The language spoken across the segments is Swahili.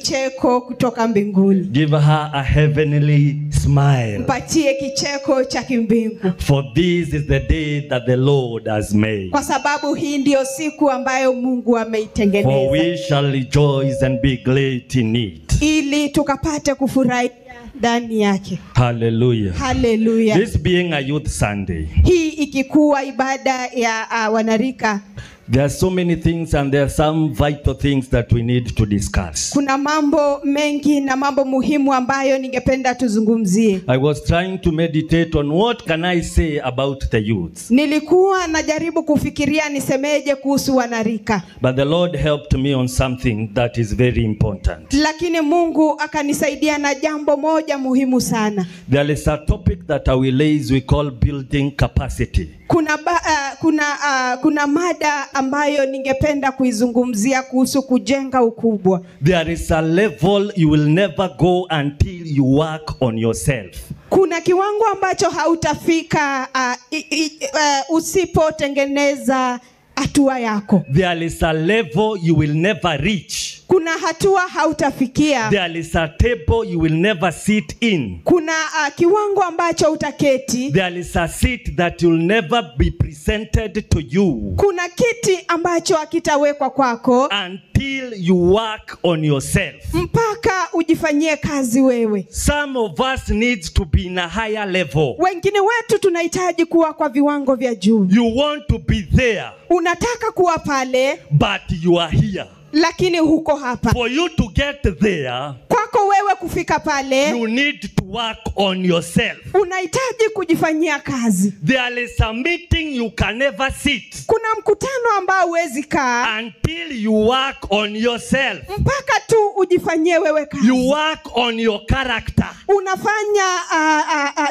kicheko kutoka mbinguni. Give her a heavenly smile. Mpatie kicheko cha kimbingu. For this is the day that the Lord has made. Kwa sababu hii ndio siku ambayo Mungu ameitengeneza. For we shall rejoice and be glad in it. Ili tukapate kufurahia ndani yake. Hallelujah. Hallelujah. This being a youth Sunday. Hii ikikuwa ibada ya wanarika. There are so many things and there are some vital things that we need to discuss. Kuna mambo mengi na mambo muhimu ambayo ningependa tuzungumzie. I was trying to meditate on what can I say about the youth. Nilikuwa najaribu kufikiria nisemeje kuhusu wanarika. But the Lord helped me on something that is very important. Lakini Mungu akanisaidia na jambo moja muhimu sana. There is a topic that I will raise we call building capacity. Kuna mada ambayo ningependa kuizungumzia kuhusu kujenga ukubwa. There is a level you will never go until you work on yourself. Kuna kiwango ambacho hautafika usipotengeneza hatua yako. There is a level you will never reach. Kuna hatua hautafikia. There is a table you will never sit in. Kuna kiwango ambacho utaketi. There is a seat that will never be presented to you. Kuna kiti ambacho hakitawekwa kwako until you work on yourself. Mpaka ujifanyie kazi wewe. Some of us needs to be in a higher level. Wengine wetu tunahitaji kuwa kwa viwango vya juu. You want to be there. Unataka kuwa pale. But you are here. Lakini huko hapa. For you to get there, kwako wewe kufika pale, you need to work on yourself. Unahitaji kujifanyia kazi. There is a meeting you can never sit. Kuna mkutano ambao huwezi kaa until you work on yourself. Mpaka tu ujifanyie wewe kazi. You work on your character. Unafanya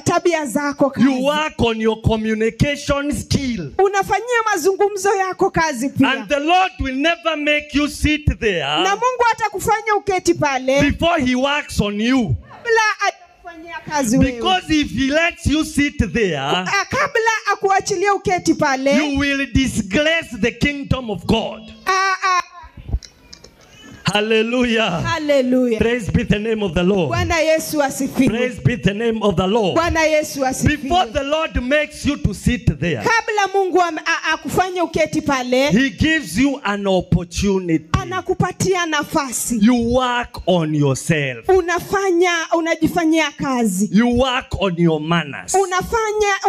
tabia zako kazi. You work on your communication skill. Unafanyia mazungumzo yako kazi pia. And the Lord will never make you sit there. Na Mungu atakufanya uketi pale before he works on you. Kabla atakufanyia kazi wewe. Because if he lets you sit there, kabla akuachilia uketi pale, you will disgrace the kingdom of God. Hallelujah. Hallelujah. Praise be the name of the Lord. Bwana Yesu asifiwe. Praise be the name of the Lord. Bwana Yesu asifiwe. Before the Lord makes you to sit there, kabla Mungu akufanya uketi pale, he gives you an opportunity. Anakupatia nafasi. You work on yourself. Unajifanyia kazi. You work on your manners.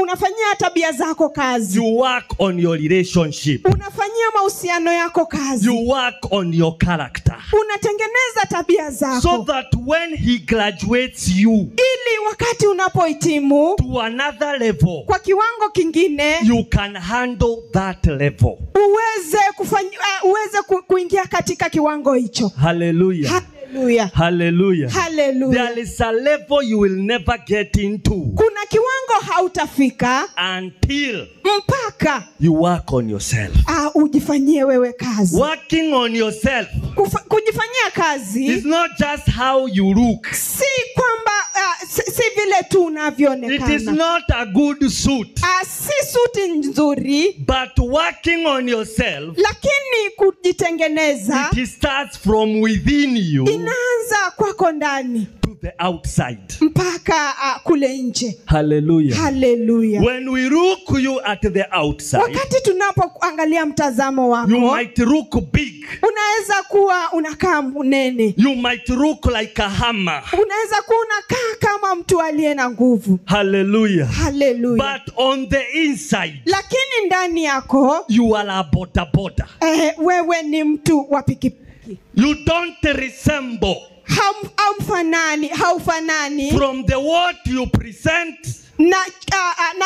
Unafanyia tabia zako kazi. You work on your relationship. Unafanyia mahusiano yako kazi. You work on your character. Unatengeneza tabia zako. So that when he graduates you, ili wakati unapohitimu to another level, kwa kiwango kingine, you can handle that level. Uweze kuingia katika kiwango hicho. Hallelujah. Hallelujah. Hallelujah. Hallelujah. There is a level you will never get into. Kuna kiwango hautafika until mpaka you work on yourself. Ujifanyie wewe kazi. Working on yourself kujifanyia kazi is not just how you look. Si kwamba si vile tu unavyoonekana. It is not a good suit. Si suti nzuri. But working on yourself, lakini kujitengeneza, it starts from within you. Inaanza kwako ndani to the outside. Mpaka kule nje. Hallelujah. Hallelujah. When we look you at the outside, wakati tunapoangalia mtazamo wako, you might look big. Unaweza kuwa unakaa mnene. You might look like a hammer. Unaweza kuwa unakaa kama mtu aliye na nguvu. Hallelujah. Hallelujah. But on the inside, lakini ndani yako, you are a boda. Wewe ni mtu wa pikipiki. You don't resemble. Haufanani from the what you present na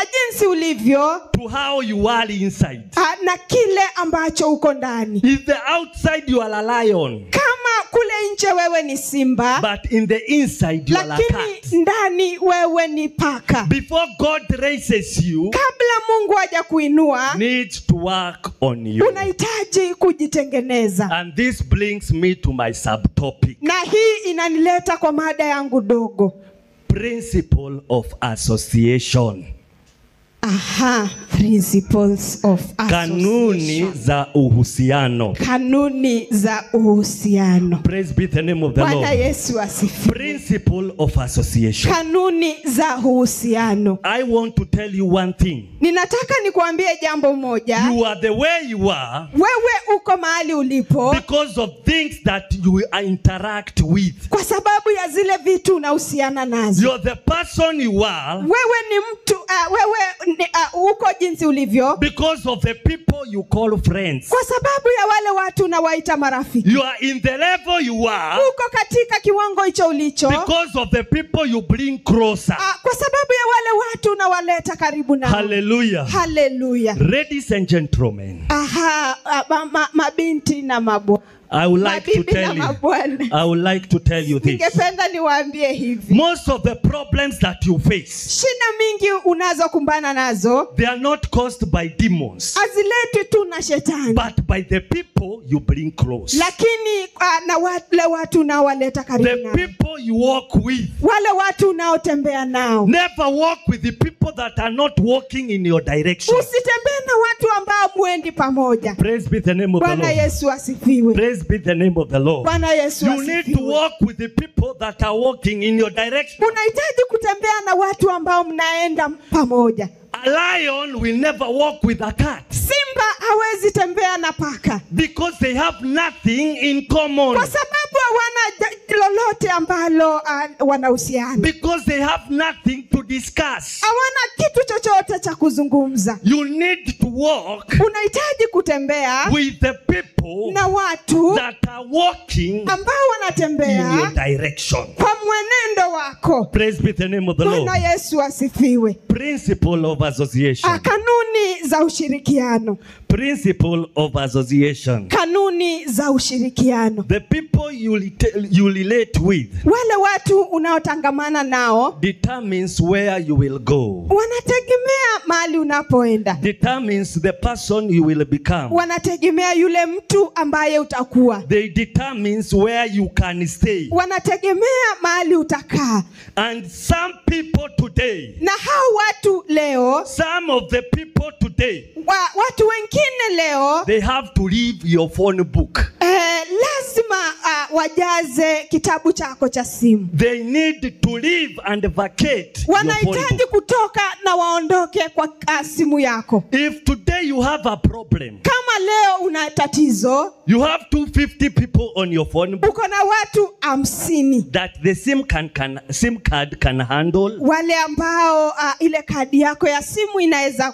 jinsi ulivyo to how you are inside. Na kile ambacho uko ndani. If the outside you are a lion, kama kule nje wewe ni simba, but in the inside you are a cat. Lakini ndani wewe ni paka. Before God raises you, kabla Mungu haja kuinua, needs to work on you. Unahitaji kujitengeneza. And this brings me to my subtopic. Na hii inanileta kwa mada yangu dogo. Principle of association. Principles of Kanuni association. za uhusiano. Kanuni za uhusiano. Praise be the name of the Bwana Lord. Yesu asifiwe. Principle of association. Kanuni za uhusiano. I want to tell you one thing. Ninataka nikuambie jambo moja. You are the way you are Wewe uko mahali ulipo because of things that you interact with. kwa sababu ya zile vitu unahusiana nazo. You're the person you are Wewe ni mtu uko jinsi ulivyo because of the people you call friends. kwa sababu ya wale watu unawaita marafiki. You are in the level you are Uko katika kiwango hicho ulicho because of the people you bring closer. kwa sababu ya wale watu unawaleta karibu nao. Hallelujah. Hallelujah. Ladies and gentlemen, Mabinti na mabwana. I would like to Mabibi tell na you. mabwana. I would like to tell you this. Ningependa niwaambie hivi. Most of the problems that you face, Shida mingi unazokumbana nazo they are not caused by demons, haziletwi tu na shetani, but by the people you bring close. lakini na wale watu unaowaleta karibu The nao. people you walk with. Wale watu unaotembea nao. Never walk with the people that are not walking in your direction. Usitembee na watu ambao muendi pamoja. Praise be the name of the Bwana Lord. Yesu asifiwe. Praise be the name of the Lord. Bwana Yesu You need to asifiwe. walk with the people that are walking in your direction. Unahitaji kutembea na watu ambao mnaenda pamoja. A lion will never walk with a cat Simba hawezi tembea na paka because they have nothing in common. kwa sababu hawana lolote ambalo wanahusiana. Because they have nothing to discuss. Hawana kitu chochote cha kuzungumza. You need to walk Unahitaji kutembea with the people na watu that are walking ambao in wanatembea your direction. kwa mwenendo wako. Praise be the name of the Lord. Bwana Yesu asifiwe. Principle of association. Kanuni za ushirikiano. Principle of association. Kanuni za ushirikiano. The people you relate with Wale watu unaotangamana nao determines where you will go. wanategemea mahali unapoenda. Determines the person you will become. Wanategemea yule mtu ambaye utakuwa. They determines where you can stay. Wanategemea mahali utakaa. And some people today, Na hao watu leo, some of the people today, watu wengine leo they have to leave your phone book. lazima wajaze kitabu chako cha simu. They need to leave and vacate your phone Wanahitaji book. kutoka na waondoke kwa simu yako. If today you have a problem, Kama leo una tatizo, you have 250 people on your phone book uko na watu 50 that the SIM card can handle. wale ambao ile kadi yako ya simu inaweza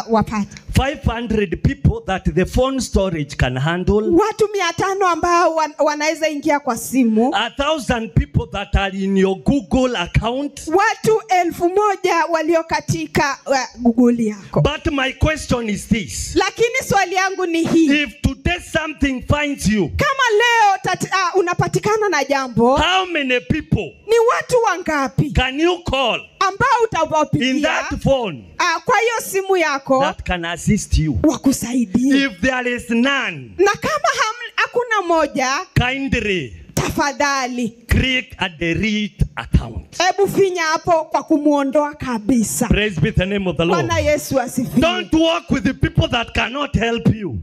wapata. 500 people that the phone storage can handle. Watu 500 ambao wanaweza ingia kwa simu. 1,000 people that are in your Google account. Watu 1000 walio katika Google yako. But my question is this. Lakini swali yangu ni hii. If today something finds you, Kama leo unapatikana na jambo, how many people ni watu wangapi can you call ambao in utawapigia that phone kwa hiyo simu yako that can assist you? wakusaidie? If there is none, Na kama hakuna moja, kindly tafadhali click a delete account. hebu finya hapo kwa kumuondoa kabisa. Praise be the name of the Lord. Bwana Yesu asifiwe. Don't walk with the people that cannot help you.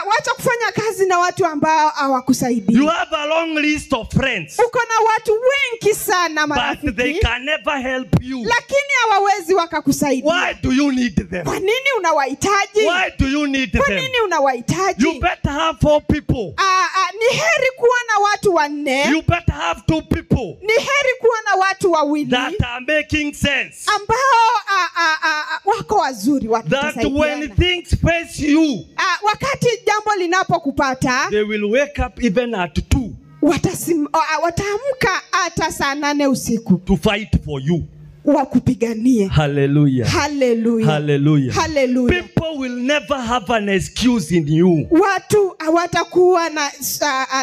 Wacha kufanya kazi na watu ambao hawakusaidii. You have a long list of friends, Uko na watu wengi sana but they marafiki, can never help you. lakini hawawezi wakakusaidia. Why do you need them? Kwa nini unawahitaji? Why do you need Kwa them? nini unawahitaji? You better have 4 people. Ni heri kuwa na watu 4. You better have 2 people Ni heri kuwa na watu 2 that are making sense. ambao wako wazuri That when watasaidiana. things face you, Wakati jambo linapokupata, they will wake up even at 2 wataamka hata saa 8 usiku to fight for you. wakupiganie. Hallelujah. Hallelujah. Hallelujah. Hallelujah. People will never have an excuse in you. Watu hawatakuwa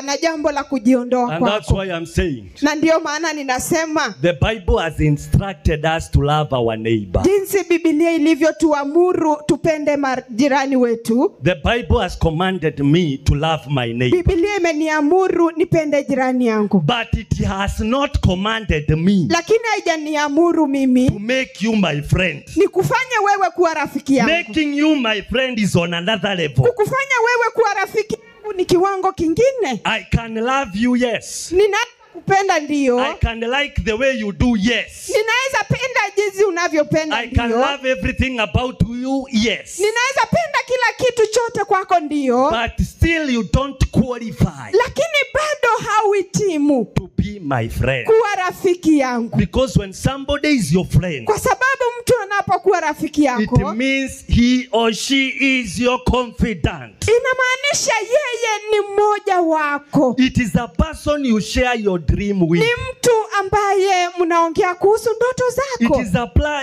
na jambo la kujiondoa And that's kwako. why I'm saying Na ndio maana ninasema the Bible has instructed us to love our neighbor. jinsi Biblia ilivyotuamuru tupende majirani wetu. The Bible has commanded me to love my neighbor. Biblia imeniamuru nipende jirani yangu. But it has not commanded me Lakini haijaniamuru kwangu mimi to make you my friend. ni kufanya wewe kuwa rafiki yangu. Making you my friend is on another level. Kukufanya wewe kuwa rafiki yangu ni kiwango kingine. I can love you, yes. Ninaweza kupenda ndio. I can like the way you do, yes. Ninaweza penda jinsi unavyopenda I can ndio. love everything about you, yes. Ninaweza penda kila kitu chote kwako ndio. But still you don't qualify Lakini bado hauhitimu to be my friend. kuwa rafiki yangu. Because when somebody is your friend, Kwa sababu mtu anapokuwa rafiki it yako, means he or she is your confidant. inamaanisha yeye ni mmoja wako. It is a person you share your dream with. Ni mtu ambaye mnaongea kuhusu ndoto zako. It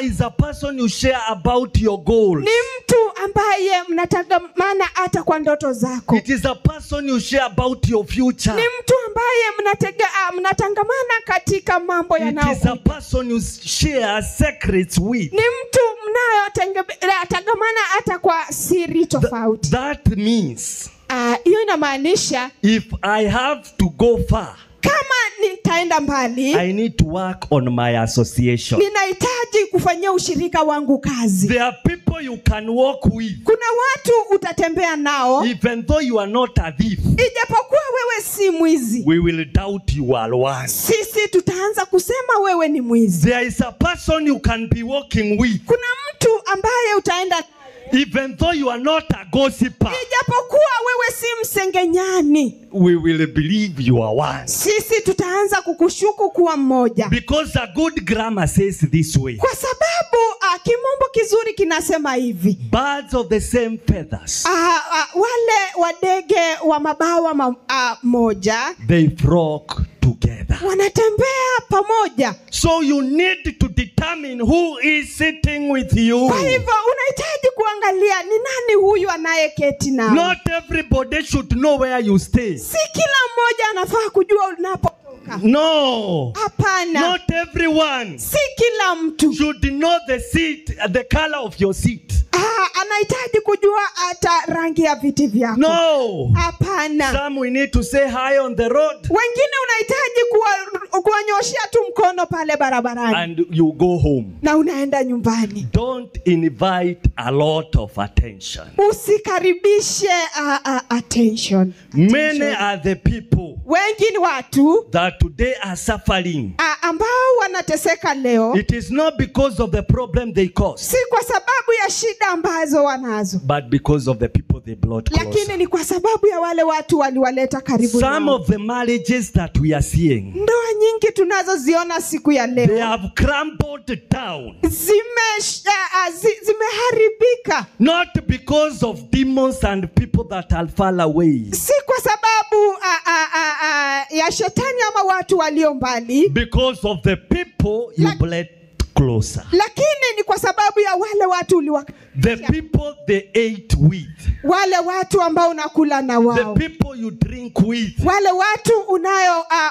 is a person you share about your goals. Ni mtu ambaye mnatangamana hata kwa ndoto zako. It is a person you share about your future. Ni mtu ambaye mnatangamana katika mambo It is a yanayokuja. person you share secrets with. Ni mtu mnayotangamana hata kwa siri tofauti. That means Hiyo inamaanisha if I have to go far, kama nitaenda mbali, I need to work on my association. ninahitaji kufanyia ushirika wangu kazi. There are people you can walk with, Kuna watu utatembea nao, even though you are not a thief. ijapokuwa wewe si mwizi, We will doubt you are one. sisi tutaanza kusema wewe ni mwizi. There is a person you can be walking with, Kuna mtu ambaye utaenda, even though you are not a gossiper. ijapokuwa wewe si msengenyani, We will believe you are one. sisi tutaanza kukushuku kuwa mmoja. Because a good grammar says this way: Kwa sababu kimombo kizuri kinasema hivi, birds of the same feathers, wale wadege wa mabawa moja they flock together. wanatembea pamoja. So you need to determine who is sitting with you. Kwa hivyo unahitaji kuangalia ni nani huyu anayeketi nao. Not everybody should know where you stay. Si kila mmoja anafaa kujua unapotoka. No. Hapana. Not everyone Si kila mtu should know the seat, the color of your seat. anahitaji kujua hata rangi ya viti vyako. No. Hapana. Some we need to say hi on the road. Wengine unahitaji kuwanyoshia tu mkono pale barabarani And you go home. na unaenda nyumbani. Don't invite a lot of attention. Usikaribishe attention. Many are the people Wengi ni watu that today are suffering. ambao wanateseka leo. It is not because of the problem they caused, Si kwa sababu ya shida ambazo wanazo, but because of the people they brought closer. lakini ni kwa sababu ya wale watu waliwaleta karibu Some nao. of the marriages that we are seeing, Ndoa nyingi tunazoziona siku ya they leo have crumbled down. zimeharibika. Not because of demons and people that are far away, Si kwa sababu ya shetani ama watu walio mbali, because of the people you brought closer. lakini ni kwa sababu ya wale watu The people they ate with, wale watu ambao unakula na the wao, people you drink with. wale watu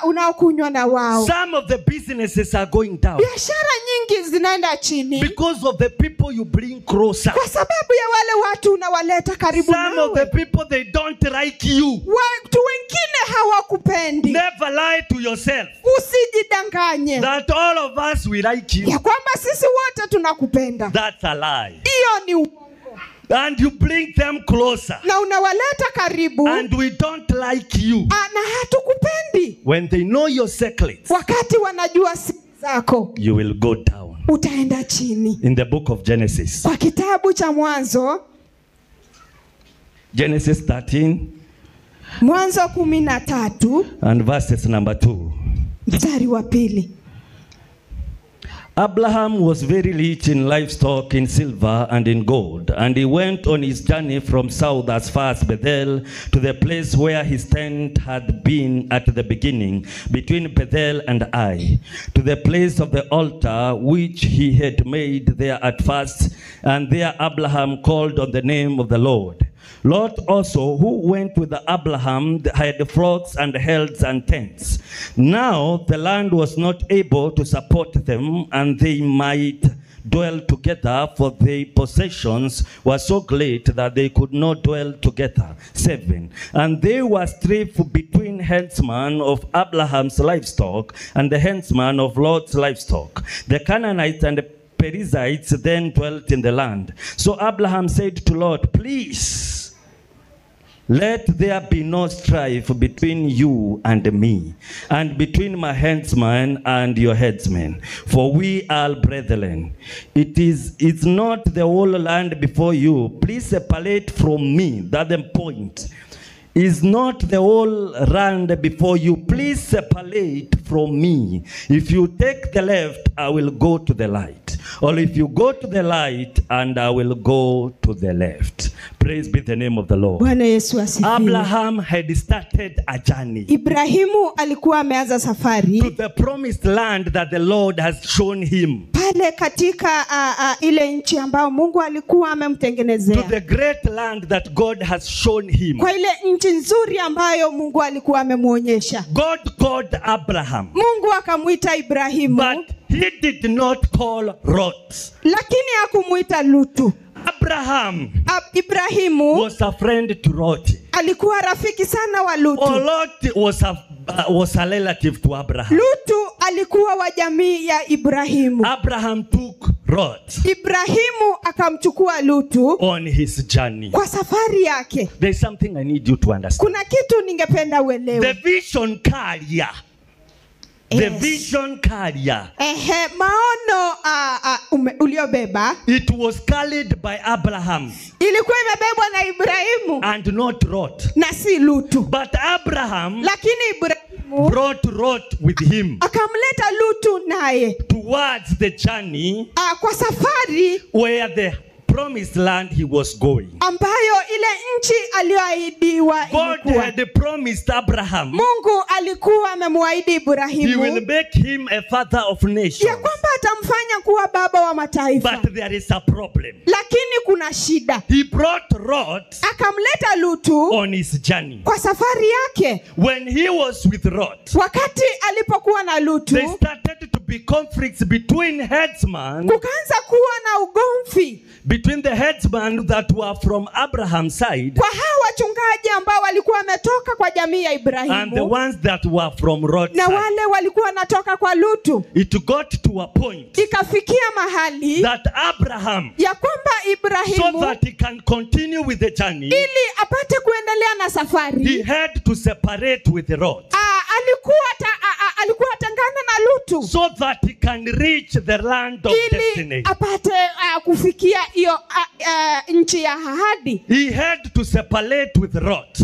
unaokunywa na wao. Some of the businesses are going down Biashara nyingi zinaenda chini because of the people you bring closer. kwa sababu ya wale watu unawaleta karibu Some of the nawe. people they don't like you. Watu wengine hawakupendi. Never lie to yourself Usijidanganye that all of us we like you. ya kwamba sisi wote tunakupenda. That's a lie. Hiyo ni uongo. And you bring them closer, Na unawaleta karibu and we don't like you. na hatukupendi. When they know your secrets, Wakati wanajua siri zako, you will go down. utaenda chini. In the book of Genesis, Kwa kitabu cha Genesis 13 Mwanzo 13 and verses number 2. mstari wa 2. Abraham was very rich in livestock, in silver and in gold, and he went on his journey from south as far as Bethel, to the place where his tent had been at the beginning, between Bethel and Ai, to the place of the altar which he had made there at first, and there Abraham called on the name of the Lord. Lot also, who went with Abraham, had flocks and herds and tents. Now the land was not able to support them, and they might dwell together, for their possessions were so great that they could not dwell together. 7. And there was strife between herdsmen of Abraham's livestock and the herdsmen of Lot's livestock. The Canaanites and the Perizzites then dwelt in the land. So Abraham said to Lot, please, let there be no strife between you and me, and between my herdsmen and your herdsmen, for we are brethren. It's not the whole land before you. Please separate from me. That's the point. Is not the whole land before you. Please separate from me. If you take the left, I will go to the light. Or if you go to the light, and I will go to the left. Praise be the name of the Lord. Bwana Yesu asifiwe. Abraham had started a journey Ibrahimu alikuwa ameanza safari to the promised land that the Lord has shown him. pale katika ile nchi ambayo Mungu alikuwa amemtengenezea. To the great land that God has shown him. Kwa ile nchi nzuri ambayo Mungu alikuwa amemuonyesha. God called Abraham. Mungu akamuita Ibrahimu. But he did not call Lot. Lakini hakumuita Lutu. Ibrahimu was a friend to Lot. Alikuwa rafiki sana wa Lutu. Or Lot was a relative to Abraham. Lutu alikuwa wa jamii ya Ibrahimu. Abraham took Lot. Ibrahimu akamchukua Lutu on his journey. Kwa safari yake. There's something I need you to understand. Kuna kitu ningependa uelewe. The vision carrier. The vision carrier. Maono uliobeba. It was carried by Abraham. Ilikuwa imebebwa na Ibrahimu. And not Lot. Na si Lutu. But Abraham lakini Ibrahimu brought Lot with him. Akamleta Lutu naye. Towards the journey. Kwa safari. Where the promised land he was going. Ambayo ile nchi aliyoahidiwa ilikuwa. God had promised Abraham. Mungu alikuwa amemwaahidi Ibrahimu. He will make him a father of nations. Ya kwamba atamfanya kuwa baba wa mataifa. But there is a problem. Lakini kuna shida. He brought Lot. Akamleta Lutu. On his journey. Kwa safari yake. When he was with Lot. Wakati alipokuwa na Lutu. There started to be conflicts between herdsmen. Kukaanza kuwa na ugomvi. Between the herdsmen that were from Abraham's side. Kwa hao wachungaji ambao walikuwa wametoka kwa jamii ya Ibrahimu. And the ones that were from Lot's na side. wale walikuwa wanatoka kwa Lutu. It got to a point. Ikafikia mahali. That Abraham. Ya kwamba Ibrahimu. So that he can continue with the journey. Ili apate kuendelea na safari. He had to separate with Lot. Alikuwa atengana na Lutu. So that he can reach the land of destiny. Ili apate kufikia hiyo nchi ya ahadi. He had to separate with Lot.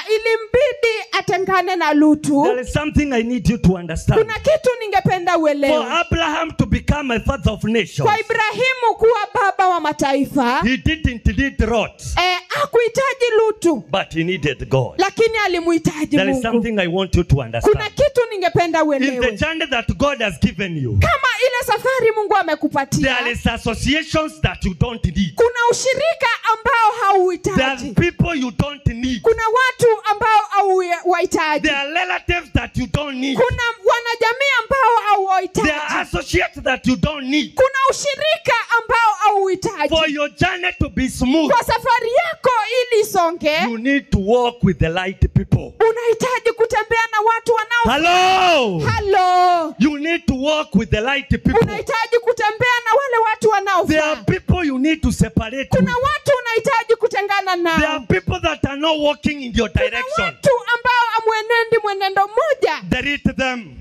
Ilimbidi atengane na Lutu. There is something I need you to understand. Kuna kitu ningependa uelewe. For Abraham to become a father of nations. Kwa Ibrahimu kuwa baba wa mataifa. He didn't need Lot. Hakuhitaji Lutu. But he needed God. Lakini alimuhitaji Mungu. There is something I want you to understand. Kuna kitu ningependa uelewe. In the journey that God has given you. Kama ile safari Mungu amekupatia. There is associations that you don't need. Kuna ushirika ambao hauhitaji. There are people you don't need. Kuna watu ambao hauhitaji. There are relatives that you don't need. Kuna wanajamii ambao hauhitaji. There are associates that you don't need. Kuna ushirika ambao hauhitaji. For your journey to be smooth. Kwa safari yako ili songe. You need to walk with the light people. Unahitaji kutembea na watu wanao. Hello. You need to walk with the light people. Unahitaji kutembea na wale watu wanaofaa. There are people you need to separate. Kuna watu unahitaji kutengana nao. There are people that are not walking in your direction. Kuna watu ambao amwenendi mwenendo mmoja. Delete them.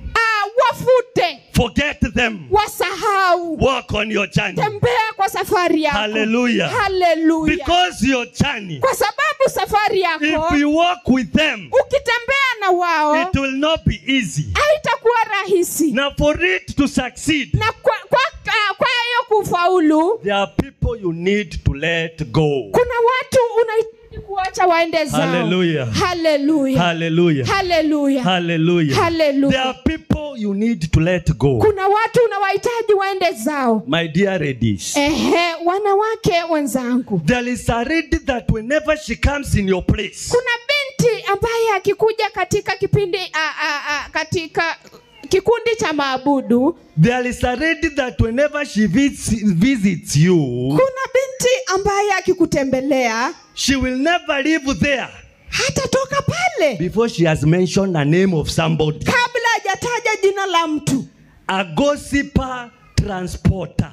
Wafute. Forget them. Wasahau. Walk on your journey. Tembea kwa safari yako. Hallelujah. Hallelujah. Because your journey. Kwa sababu safari yako. If you walk with them. Ukitembea na wao. It will not be easy. Haitakuwa rahisi. Now for it to succeed. Na kwa hiyo kufaulu. There are people you need to let go. Kuna watu unahitaji kuacha waende zao. Hallelujah. Hallelujah. Hallelujah. Hallelujah. Hallelujah. Hallelujah. There are people you need to let go. Kuna watu unawahitaji waende zao. My dear ladies. Wanawake wenzangu. There is a lady that whenever she comes in your place. Kuna binti ambaye akikuja katika kipindi katika kikundi cha maabudu. There is a lady that whenever she visits you, Kuna binti ambaye akikutembelea, she will never live there hatatoka pale before she has mentioned the name of somebody. kabla hajataja jina la mtu. A gossiper transporter.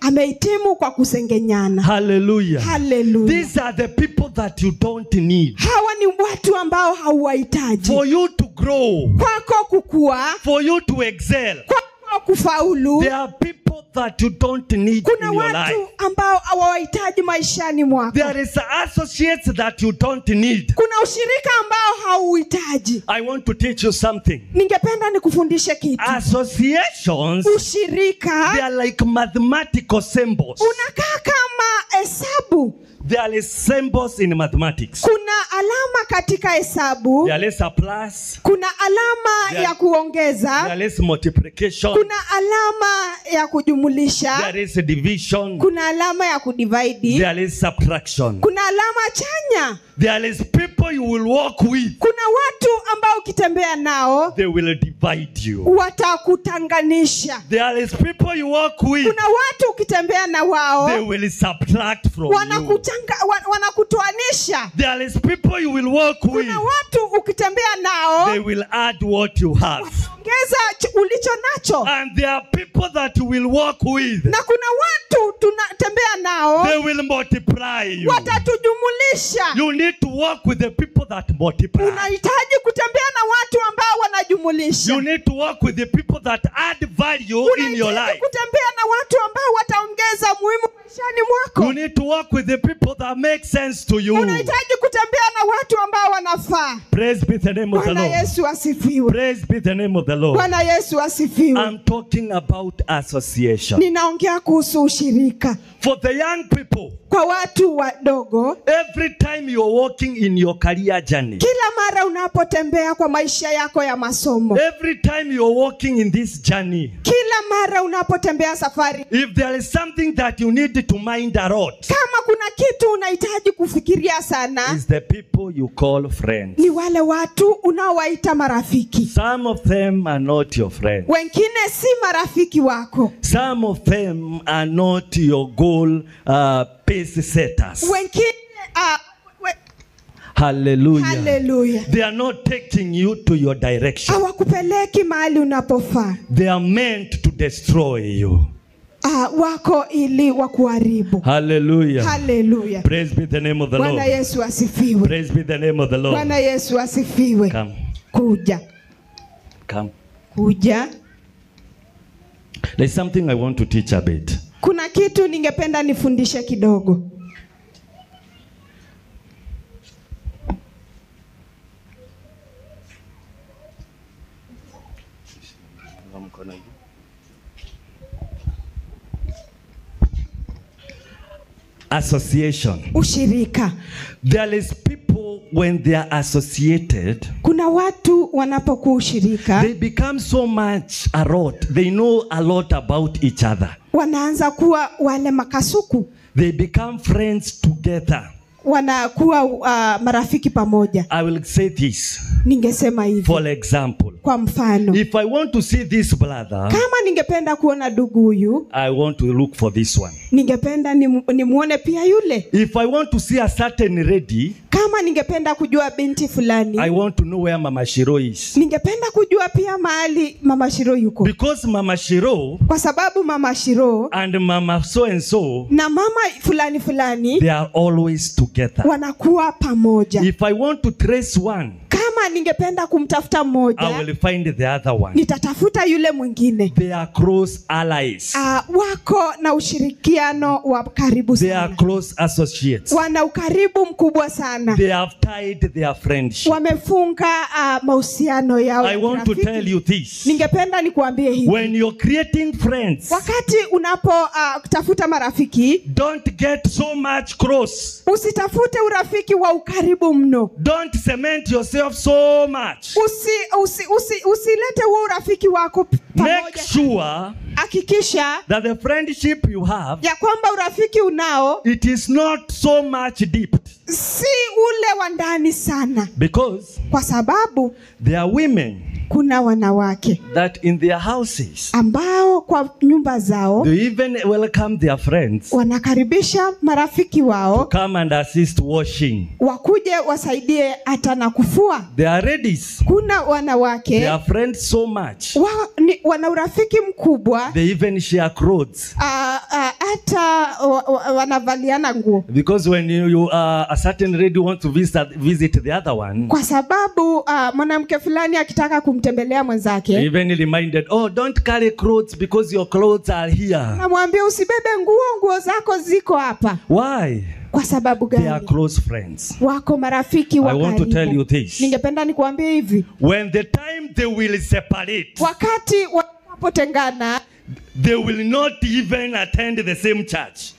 Amehitimu kwa kusengenyana. Hallelujah. Hallelujah. These are the people that you don't need. Hawa ni watu ambao hauwahitaji. For you to grow, Kwako kukua, for you to excel, kwako kufaulu. there are people that you don't need Kuna in your life. watu ambao hawahitaji maishani mwako. There is associates that you don't need. Kuna ushirika ambao hauhitaji. I want to teach you something. Ningependa nikufundishe kitu. Associations, Ushirika they are like mathematical symbols. unakaa kama hesabu. There is symbols in mathematics. Kuna alama katika hesabu. There is a plus. Kuna alama ya kuongeza. There is multiplication. Kuna alama ya kujumulisha. There is a division. Kuna alama ya kudivide. There is subtraction. Kuna alama chanya. There is people you will walk with. Kuna watu ambao ukitembea nao They will divide you. watakutanganisha. There is people you walk with. Kuna watu ukitembea na wao They will subtract from you. wanakutoanisha. There is people you will walk with. Kuna watu ukitembea nao They will add what you have. ongeza ulicho nacho. And there are people that you will walk with. Na kuna watu tunatembea nao They will multiply you. watatujumulisha. You need to walk with the people that multiply. Unahitaji kutembea na watu ambao wanajumulisha. You need to walk with the people that add value in your Unahitaji life. kutembea na watu ambao wataongeza muhimu maishani You mwako. need to walk with the people that make sense to you. Unahitaji kutembea na watu ambao wanafaa. Praise be the name of the Bwana Lord. Yesu asifiwe. Praise be the name of the Lord. Bwana Yesu asifiwe. I'm talking about association. Ninaongea kuhusu ushirika. For the young people, Kwa watu wadogo, every time you're walking in your career journey, kila mara unapotembea kwa maisha yako ya masomo, every time you're walking in this journey, kila mara unapotembea safari, if there is something that you need to mind a lot, kama kuna kitu unahitaji kufikiria sana, is the people you call friends. ni wale watu unaowaita marafiki. Some of them are not your friends. Wengine si marafiki wako. Some of them are not your goal pace setters. Wengine Hallelujah. haleluya, They are not taking you to your direction. hawakupeleki mahali unapofaa. They are meant to destroy you. Wako ili wakuharibu. Hallelujah. Haleluya. Praise be the name of the Bwana Lord. Yesu asifiwe. Praise be the name of the Lord. Bwana Yesu asifiwe. Come. Kuja. Come. Kuja. There's something I want to teach a bit. Kuna kitu ningependa nifundishe kidogo. Association. Ushirika. There is people when they are associated, Kuna watu wanapokuwa ushirika, they become so much a lot. They know a lot about each other. wanaanza kuwa wale makasuku. They become friends together. Wanakuwa marafiki pamoja. I will say this. Ningesema hivi. For example, Kwa mfano, if I want to see this brother, kama ningependa kuona ndugu huyu, I want to look for this one. ningependa nimuone pia yule. If I want to see a certain lady, Kama ningependa kujua binti fulani, I want to know where Mama Shiro is. ningependa kujua pia mahali Mama Shiro yuko. Because Mama Shiro Kwa sababu Mama Shiro and Mama so and so, na mama fulani fulani they are always together. wanakuwa pamoja. If I want to trace one, Kama ningependa kumtafuta I mmoja, will find the other one. nitatafuta yule mwingine. They are close allies. Wako na ushirikiano wa karibu They are sana. close associates. Wana ukaribu mkubwa sana. They have tied their friendship. Wamefunga mahusiano yao. I ya want to kirafiki. tell you this. Ningependa nikuambie hivi. When you're creating friends, Wakati unapo tafuta marafiki, don't get so much close. usitafute urafiki wa ukaribu mno. Don't cement yourself so much. Usilete huo urafiki wako Make pamoja. sure Hakikisha that the friendship you have, ya kwamba urafiki unao it is not so much deep. si ule wa ndani sana, Because kwa sababu there are women kuna wanawake that in their houses, ambao kwa nyumba zao they even welcome their friends wanakaribisha marafiki to wao come and assist washing. wakuje wasaidie hata na kufua. They are ladies. Kuna wanawake They are friends so much. wana urafiki mkubwa, They even share clothes. hata wanavaliana nguo, Because when you a certain lady wants to visit the other one, kwa sababu mwanamke fulani akitaka kumtembelea mwenzake even reminded, oh, don't carry clothes because your clothes are here. namwambia usibebe nguo zako ziko hapa. Why? Kwa sababu They are gani? close friends. Wako marafiki wa I want to tell you karibu. this. Ningependa nikuambie hivi, When the time they will separate, wakati wanapotengana they will not even attend the same church.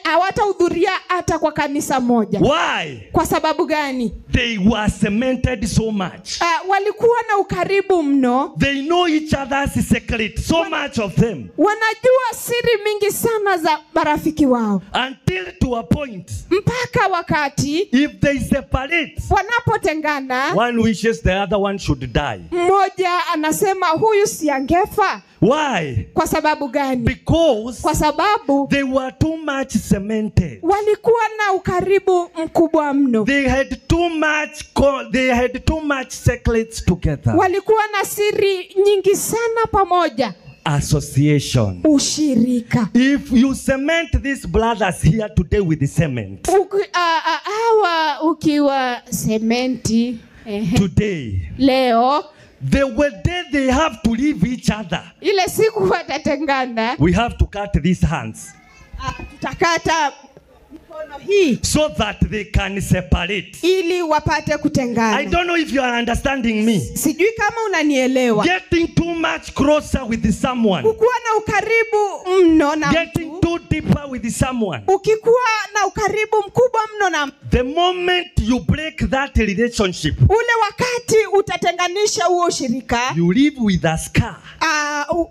hawatahudhuria hata kwa kanisa moja. Why? Kwa sababu gani? They were cemented so much. Walikuwa na ukaribu mno, They know each other's secret, so much of them. wanajua siri mingi sana za marafiki wao, Until to a point, mpaka wakati if they separate, wanapotengana, one wishes the other one should die. mmoja anasema huyu si angefa. Why? Kwa sababu gani? Because Kwa sababu they were too much cemented. walikuwa na ukaribu mkubwa mno, They had too much secrets together. walikuwa na siri nyingi sana pamoja. Association. Ushirika. If you cement these brothers here today with the cement, Hawa ukiwa sementi today, leo, the day they have to leave each other, ile siku watatengana, we have to cut these hands tutakata mikono hii so that they can separate. ili wapate I kutengana. don't know if you are understanding me. Sijui kama unanielewa. Getting too much closer with someone, Kukuwa na ukaribu mno na getting mtu, too deeper with someone, ukikuwa na ukaribu mkubwa mno na mtu, the moment you break that relationship, ule wakati utatenganisha huo ushirika, you live with a scar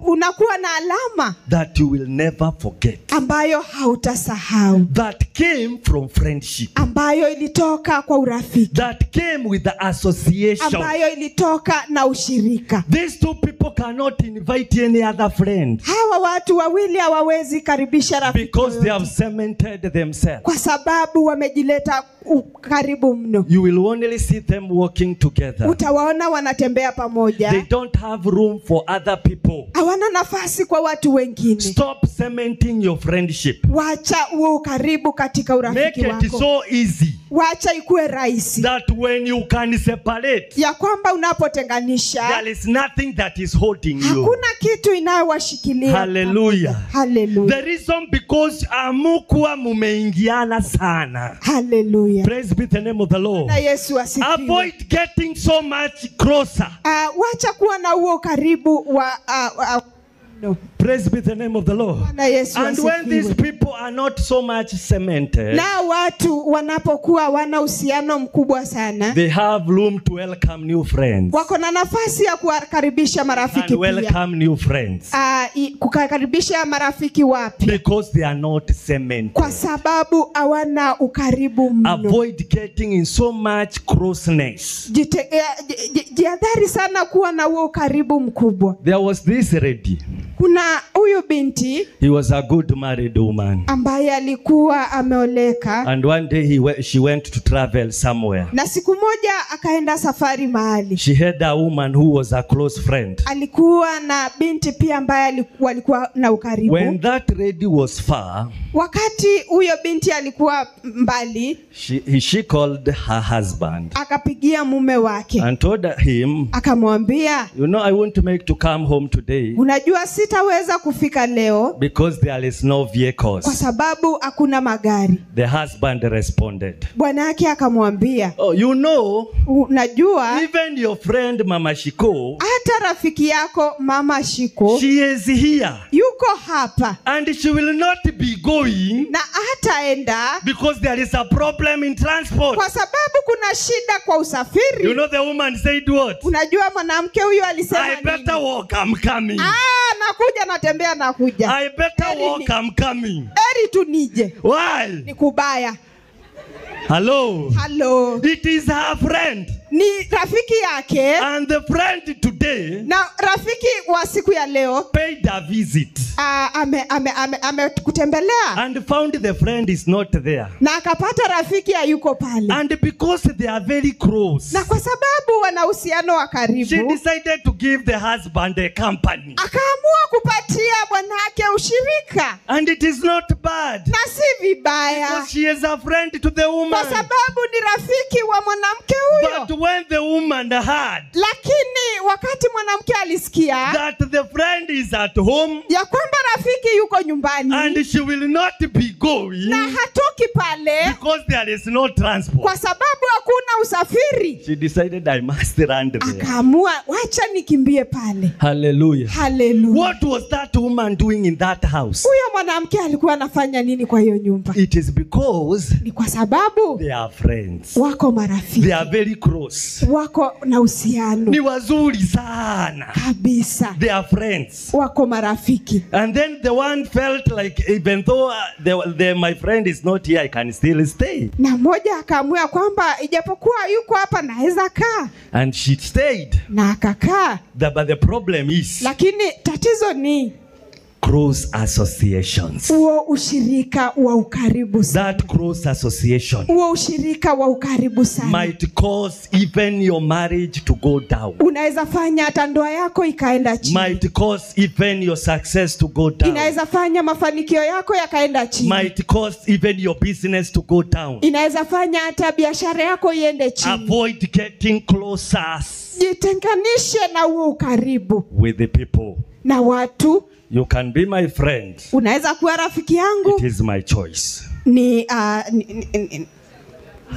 unakuwa na alama that you will never forget, ambayo hautasahau, that came from friendship, ambayo ilitoka kwa urafiki, that came with the association. ambayo ilitoka na ushirika. These two people cannot invite any other friend Hawa watu wawili hawawezi karibisha rafiki because they yoyote, have cemented themselves. kwa sababu wamejileta ukaribu mno. You will only see them walking together. Utawaona wanatembea They pamoja, don't have room for other people. hawana nafasi kwa watu wengine. Stop cementing your friendship. Wacha uwe ukaribu katika Make urafiki it wako. so easy Wacha ikuwe rahisi that when you can separate, ya kwamba unapotenganisha there is nothing that is holding you. hakuna kitu inayowashikilia. Hallelujah. Hallelujah. The reason because amukuwa mumeingiana sana. Hallelujah. Praise be the name of the Lord. Na Yesu asifiwe. Avoid getting so much closer. Wacha kuwa na huo ukaribu wa no. Praise be the name of the Lord. Na Yesu And when these asifiwe. people are not so much cemented, Na watu wanapokuwa wana uhusiano mkubwa sana, they have room to welcome new friends wako na nafasi ya kuwakaribisha marafiki and pia. welcome new friends Kukaribisha marafiki wapya, because they are not cemented. kwa sababu hawana ukaribu mno. Avoid getting in so much closeness. Jihadhari sana kuwa na huo ukaribu mkubwa. There was this lady. Kuna huyu binti He was a good married woman. ambaye alikuwa ameoleka, And one day she went to travel somewhere. na siku moja akaenda safari mahali. She had a woman who was a close friend. Alikuwa na binti pia ambaye walikuwa na ukaribu. When that lady was far, Wakati huyo binti alikuwa mbali, she called her husband akapigia mume wake, and told him, akamwambia, you know, I want to make to come home today unajua sitaweza kufika leo because there is no kwa vehicles. sababu hakuna magari. The husband responded, Bwana yake akamwambia, oh, you know, unajua even your friend Mama Shiko, hata rafiki yako Mama Shiko she is here yuko hapa and she will not be going na hataenda because there is a problem in transport. kwa sababu kuna shida kwa usafiri. You know, the woman said what? Unajua mwanamke huyo alisema I better nini? walk, I'm coming. Nakuja, natembea, nakuja. I better Eri walk, ni- I'm coming. Eri tu nije. Why? Ni kubaya. Hello. Hello. It is her friend. Ni rafiki yake, And the friend today rafiki wa siku ya leo paid a visit kutembelea and found the friend is not there. na akapata rafiki hayuko pale. And because they are very close, Na kwa sababu wana uhusiano wa she karibu, decided to give the husband a company. akaamua kupatia bwanake ushirika. And it is not bad, Na si vibaya, because she is a friend to the kwa woman. sababu ni rafiki wa mwanamke huyo. But when the woman heard Lakini wakati mwanamke alisikia that the friend is at home ya kwamba rafiki yuko nyumbani and she will not be going na hatoki pale because there is no transport, kwa sababu hakuna usafiri, she decided, I must run there. akaamua wacha nikimbie pale. Hallelujah. Hallelujah. What was that woman doing in that house? Huyo mwanamke alikuwa anafanya nini kwa hiyo nyumba? It is because Ni kwa sababu they are friends. wako marafiki, They are very close. wako na uhusiano Ni wazuri sana. kabisa, They are friends. wako marafiki. And then the one felt like, even though my friend is not here, I can still stay. Na mmoja akaamua kwamba ijapokuwa yuko hapa naweza kaa, And she stayed. na akakaa. But the problem is Lakini tatizo ni close associations. huo ushirika wa ukaribu sana. That close association Huo ushirika wa ukaribu sana might cause even your marriage to go down. unaweza fanya hata ndoa yako ikaenda chini. Might cause even your success to go down. Inaweza fanya mafanikio yako yakaenda chini. Might cause even your business to go down. Inaweza fanya hata biashara yako iende chini. Avoid getting closer Jitenganishe na huo ukaribu with the people. na watu. You can be my friend. Unaweza kuwa rafiki yangu, It is my choice. ni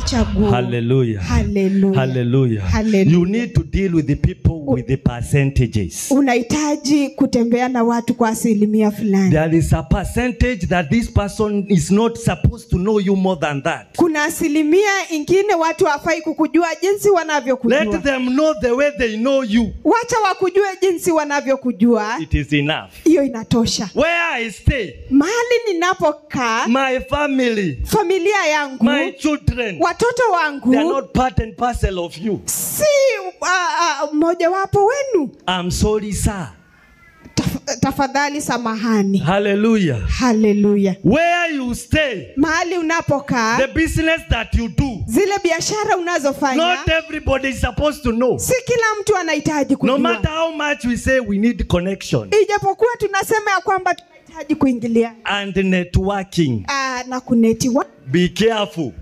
chaguo. Hallelujah. Hallelujah. Hallelujah. Hallelujah. You need to deal with the people with the percentages. Unahitaji kutembea na watu kwa asilimia fulani. There is a percentage that this person is not supposed to know you more than that. Kuna asilimia ingine watu hawafai kukujua jinsi wanavyokujua. Let them know the way they know you. Wacha wakujue jinsi wanavyokujua. It is enough. Hiyo inatosha. Where I stay, Mahali ninapokaa, my family, familia yangu, my children, watoto wangu they are not part and parcel of you. si mmoja wapo wenu. I'm sorry, sir. Tafadhali samahani. Hallelujah. Hallelujah. Where you stay, Mahali unapokaa, the business that you do, zile biashara unazofanya, not everybody is supposed to know. si kila mtu anahitaji No kujua. matter how much we say we need connection Ijapokuwa tunasema ya kwamba tunahitaji kuingilia and networking. na kunetiwa. Be careful.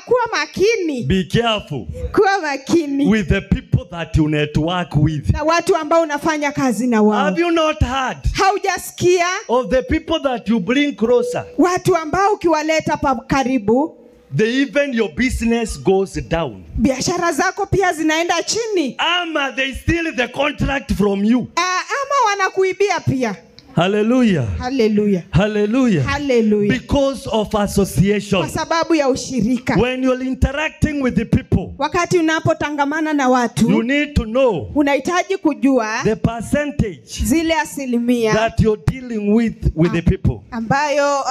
Kuwa makini. Be careful Kuwa makini with the people that you network with. na watu ambao unafanya kazi na wao. Have you not heard Haujasikia of the people that you bring closer? watu ambao ukiwaleta pa karibu, Even your business goes down. biashara zako pia zinaenda chini. Ama they steal the contract from you. Ama wanakuibia pia. Hallelujah. Hallelujah. Hallelujah. Hallelujah. Because of association. Kwa sababu ya ushirika. When you're interacting with the people, Wakati unapotangamana na watu, you need to know unahitaji kujua the percentage zile asilimia that you're dealing with the people. ambayo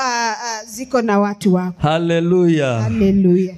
ziko na watu wako. Hallelujah. Hallelujah.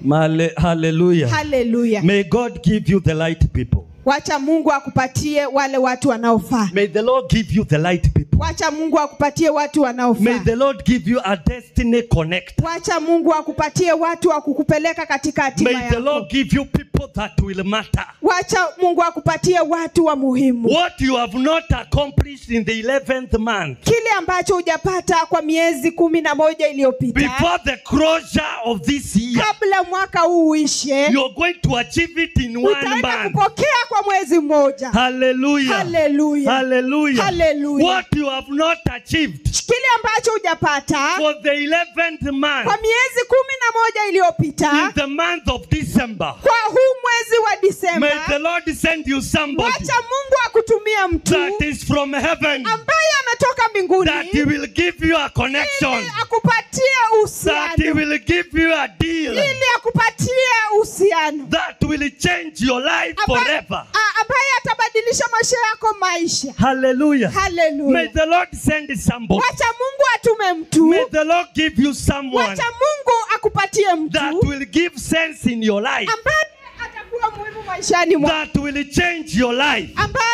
Hallelujah. Hallelujah. May God give you the light people. Wacha Mungu akupatie wale watu wanaofaa. May the Lord give you the light people. Wacha Mungu akupatie watu May wanaofaa. the Lord give you a destiny connect. Wacha Mungu akupatie watu wa kukupeleka katika hatima May the yako. Lord give you people that will matter. Wacha Mungu akupatie watu wa muhimu. What you have not accomplished in the 11th month, Kile ambacho hujapata kwa miezi 11 iliyopita, before the closure of this year, kabla mwaka huu uishe, you're going to achieve it in one utaenda month. kupokea kwa mwezi mmoja. Hallelujah. Hallelujah. Hallelujah. Hallelujah. What you have not achieved Kile ambacho hujapata for the 11th month, kwa miezi 11 iliyopita, in the month of December, kwa huu mwezi wa may Disemba, the Lord send you somebody wacha Mungu akutumia mtu that is from heaven, ambaye ametoka mbinguni, that he will give you a connection, ili akupatie that he uhusiano, will give you a deal, ili akupatie uhusiano that will change your life forever. ambaye atabadilisha maisha yako maisha. Hallelujah. May Hallelujah. the Lord send somebody. Wacha Mungu atume mtu. May the Lord give you someone Wacha Mungu akupatie that mtu will give sense in your life, ambaye atakuwa muhimu maishani mwako, that will change your life. ambaye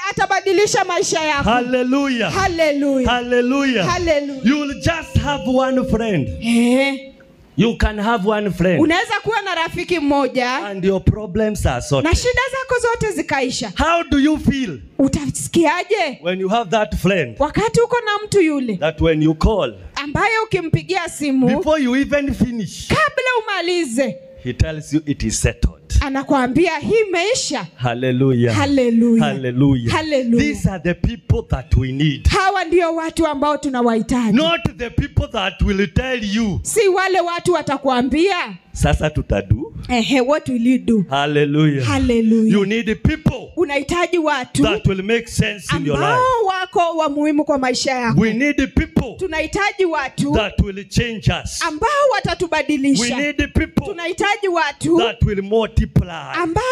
atabadilisha atabadilisha maisha yako. Hallelujah. Hallelujah. Hallelujah. Hallelujah. You will just have one friend. You can have one friend. Unaweza kuwa na rafiki mmoja and your problems are sorted. na shida zako zote zikaisha. How do you feel? Utasikiaje When you have that friend? wakati uko na mtu yule That when you call, ambaye ukimpigia simu before you even finish, kabla umalize, he tells you it is settled. anakuambia hii imeisha. Hallelujah. Hallelujah. Hallelujah. Hallelujah. These are the people that we need. Hawa ndio watu ambao tunawahitaji. Not the people that will tell you, si wale watu watakwambia sasa tutadu. What will you do? Hallelujah. Hallelujah. You need people unahitaji watu that will make sense in your life. ambao wako wa muhimu kwa maisha yako. We need people tunahitaji watu that will change us. ambao watatubadilisha. We need people tunahitaji watu that will multiply. ambao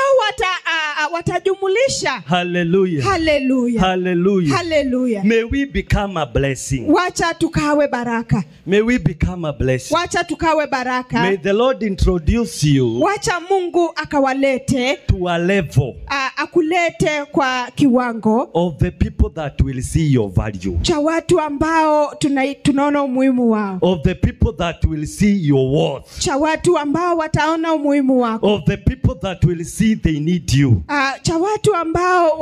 watajumulisha. Hallelujah. Hallelujah. Hallelujah. Hallelujah. May we become a blessing. Wacha tukawe baraka. May we become a blessing. Wacha tukawe baraka. May the Lord introduce you wacha Mungu akawalete to a level akulete kwa kiwango of the people that will see your value. cha watu ambao tunaona umuhimu wao. Of the people that will see your worth. Cha watu ambao wataona umuhimu wako. Of the people that will see they need you. Cha watu ambao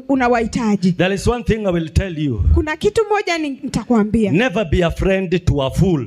unawahitaji. There is one thing I will tell you. Kuna kitu moja nitakwambia. Never be a friend to a fool.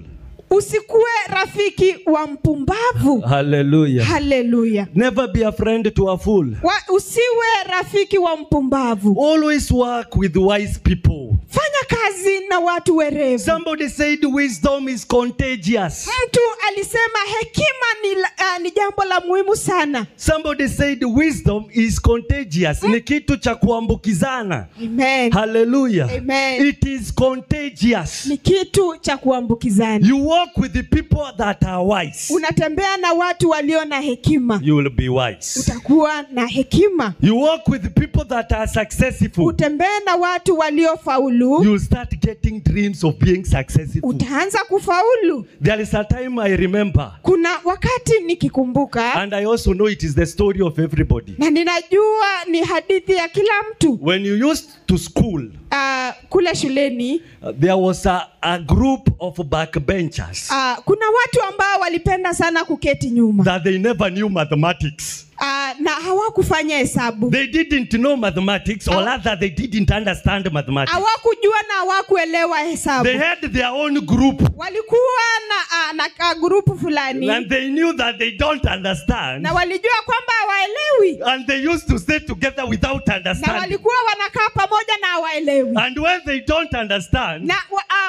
Usikuwe rafiki wa mpumbavu. Hallelujah. Hallelujah. Never be a friend to a fool. Usiwe rafiki wa mpumbavu. Always work with wise people. Fanya kazi na watu werevu. Somebody said wisdom is contagious. Mtu alisema hekima ni jambo la muhimu sana. Somebody said wisdom is contagious. Ni kitu cha kuambukizana. Amen. Hallelujah. Amen. It is contagious. Ni kitu cha kuambukizana. You walk with the people that are wise. Unatembea na watu walio na hekima. You will be wise. Utakuwa na hekima. You walk with the people that are successful. Utembee na watu walio faulu. You start getting dreams of being successful. Utaanza kufaulu. There is a time I remember. Kuna wakati nikikumbuka. And I also know it is the story of everybody. Na ninajua ni hadithi ya kila mtu. When you used to school, kule shuleni, there was a group of backbenchers. Kuna watu ambao walipenda sana kuketi nyuma. That they never knew mathematics. Na hawakufanya hesabu. They didn't know mathematics, or rather they didn't understand mathematics. Hawakujua na hawakuelewa hesabu. They had their own group. Walikuwa na grupu fulani. And they knew that they don't understand. Na walijua kwamba hawaelewi. And they used to stay together without understanding. Na walikuwa wanakaa pamoja na hawaelewi. And when they don't understand, na